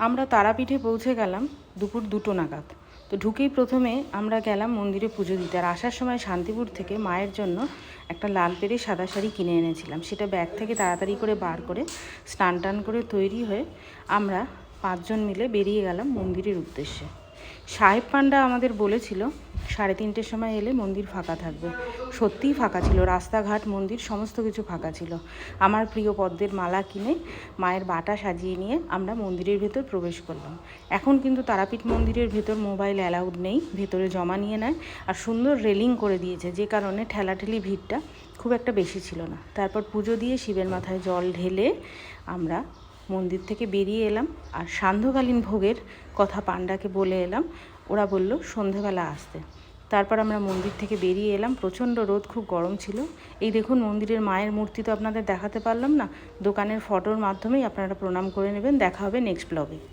আমরা তারাপীঠে পৌঁছে গেলাম দুপুর 2টো নাগাদ। তো ঢুকেই প্রথমে আমরা গেলাম মন্দিরে পুজো দিতে। আর আসার সময় শান্তিপুর থেকে মায়ের জন্য একটা লাল পেরে সাদা শাড়ি কিনে এনেছিলাম। সেটা ব্যাগ থেকে তাড়াতাড়ি করে বার করে স্নান টান করে তৈরি হয়ে আমরা 5 জন মিলে বেরিয়ে গেলাম মন্দিরের উদ্দেশ্যে। সাহেব পান্ডা আমাদের বলেছিল 3:30টের সময় এলে মন্দির ফাঁকা থাকবে। সত্যিই ফাঁকা ছিল, রাস্তাঘাট মন্দির সমস্ত কিছু ফাঁকা ছিল। আমার প্রিয় পদ্মের মালা কিনে মায়ের বাটা সাজিয়ে নিয়ে আমরা মন্দিরের ভেতর প্রবেশ করলাম। এখন কিন্তু তারাপীঠ মন্দিরের ভেতর মোবাইল অ্যালাউড নেই, ভেতরে জমা নিয়ে নেয়। আর সুন্দর রেলিং করে দিয়েছে, যে কারণে ঠেলাঠেলি ভিড়টা খুব একটা বেশি ছিল না। তারপর পুজো দিয়ে শিবের মাথায় জল ঢেলে আমরা মন্দির থেকে বেরিয়ে এলাম। আর সান্ধ্যকালীন ভোগের কথা পান্ডাকে বলে এলাম, ওরা বলল সন্ধেবেলা আসতে। তারপর আমরা মন্দির থেকে বেরিয়ে এলাম। প্রচণ্ড রোদ, খুব গরম ছিল। এই দেখুন মন্দিরের মায়ের মূর্তি তো আপনাদের দেখাতে পারলাম না, দোকানের ফটোর মাধ্যমেই আপনারা প্রণাম করে নেবেন। দেখা হবে নেক্সট ব্লগে।